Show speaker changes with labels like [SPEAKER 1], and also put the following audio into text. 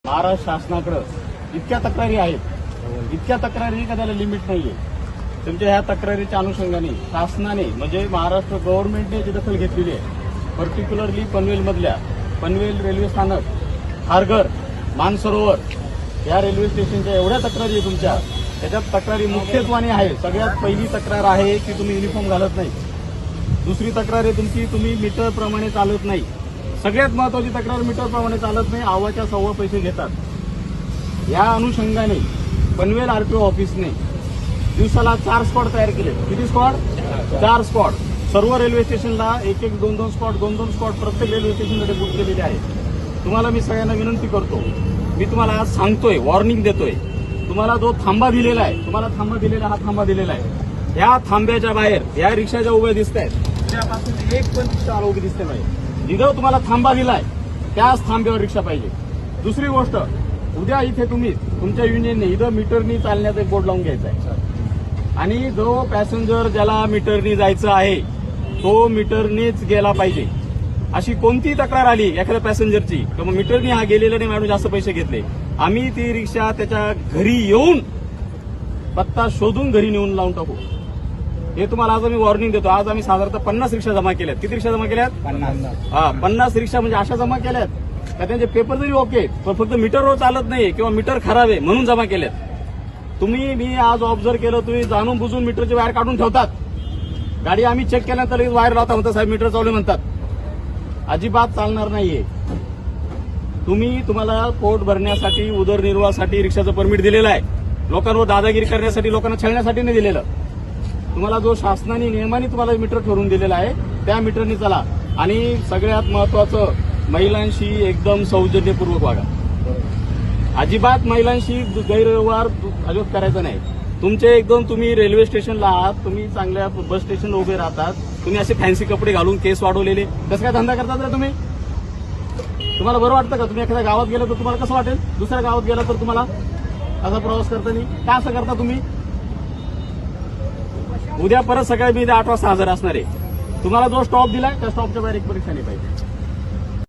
[SPEAKER 1] महाराष्ट्र शासनाकडे इतक्या तक्रारी आहेत, इतक्या तक्रारी का त्याला लिमिट नाहीये. तुमच्या ह्या तक्रारीच्या अनुषंगाने शासनाने म्हणजे महाराष्ट्र गव्हर्नमेंटने जी दखल घेतलेली आहे, पर्टिक्युलरली पनवेल रेल्वे स्थानक, खारघर, मानसरोवर या रेल्वे स्टेशनच्या एवढ्या तक्रारी आहे तुमच्या. त्याच्यात तक्रारी मुख्यत्वाने आहे. सगळ्यात पहिली तक्रार आहे की तुम्ही युनिफॉर्म घालत नाही. दुसरी तक्रार आहे तुमची, तुम्ही मीटर प्रमाणे चालत नाही. सगळ्यात महत्वाची तक्रार मीटर प्रमाणे चालत नाही, आवाच्या सव्वा पैसे घेतात. या अनुषंगाने पनवेल आरटीओ ऑफिसने दिवसाला 4 स्पॉट तयार केले. किती स्पॉट? 4 स्पॉट. सर्व रेल्वे स्टेशनला 1-1, 2-2 स्पॉट, 2-2 स्पॉट प्रत्येक रेल्वे स्टेशनकडे बुक केलेले आहे. तुम्हाला मी सगळ्यांना विनंती करतो, मी तुम्हाला आज सांगतोय, वॉर्निंग देतोय, तुम्हाला जो थांबा दिलेला आहे, तुम्हाला थांबा दिलेला, हा थांबा दिलेला आहे, या थांब्याच्या बाहेर या रिक्षा ज्या उभ्या दिसत आहेत त्यापासून एक पण रिक्षा उभी दिसते नाही. जिथं तुम्हाला थांबा दिलाय त्याच थांब्यावर रिक्षा पाहिजे. दुसरी गोष्ट, उद्या इथे तुम्ही तुमच्या युनियनने इथं मीटरनी चालण्याचा एक बोर्ड लावून घ्यायचा आहे आणि जो पॅसेंजर ज्याला मीटरनी जायचं आहे तो मीटरनीच गेला पाहिजे. अशी कोणती तक्रार आली एखाद्या पॅसेंजरची तर मग मीटरनी हा गेलेला नाही, मॅडम जास्त पैसे घेतले, आम्ही ती रिक्षा त्याच्या घरी येऊन पत्ता शोधून घरी नेऊन लावून टाकू. हे तुम्हाला आज आम्ही वॉर्निंग देतो. आज आम्ही साधारणतः 50 रिक्षा जमा केल्यात. किती रिक्षा जमा केल्यात? 50 रिक्षा म्हणजे अशा जमा केल्यात का त्यांचे पेपर जरी ओके पण फक्त मीटरवर चालत नाही किंवा मीटर खराब आहे म्हणून जमा केल्यात. मी आज ऑब्झर्व केलं, तुम्ही जाणून बुजून मीटरची वायर काढून ठेवतात. गाडी आम्ही चेक केल्यानंतर लगेच वायर लावता म्हणतात साहेब मीटर चालू म्हणतात. अजिबात चालणार नाहीये. तुम्हाला पोट भरण्यासाठी उदरनिर्वाहासाठी रिक्षाचं परमिट दिलेलं आहे. लोकांवर दादागिरी करण्यासाठी, लोकांना छळण्यासाठी नाही दिलेलं. तुम्हाला जो शासनाने नियमाने तुम्हाला मीटर ठरवून दिलेला आहे त्या मीटरने चला. आणि सगळ्यात महत्वाचं, महिलांशी एकदम सौजन्यपूर्वक वागा. अजिबात महिलांशी गैरव्यवहार अजिबात करायचा नाही. तुम्ही रेल्वे स्टेशनला आहात, तुम्ही चांगल्या बस स्टेशनला उभे राहतात, तुम्ही असे फॅन्सी कपडे घालून केस वाढवलेले कसं काय धंदा करतात रे तुम्ही? तुम्हाला बरं वाटतं का? तुम्ही एखाद्या गावात गेलं तर तुम्हाला कसं वाटेल? दुसऱ्या गावात गेला तर तुम्हाला असा प्रवास करताना का असं करता तुम्ही? उद्या परत सकाळी मी 8 वाजता हजर असणार आहे. तुम्हाला जो स्टॉप दिलाय त्या स्टॉपच्या बाहेर एक परीक्षा नाही पाहिजे.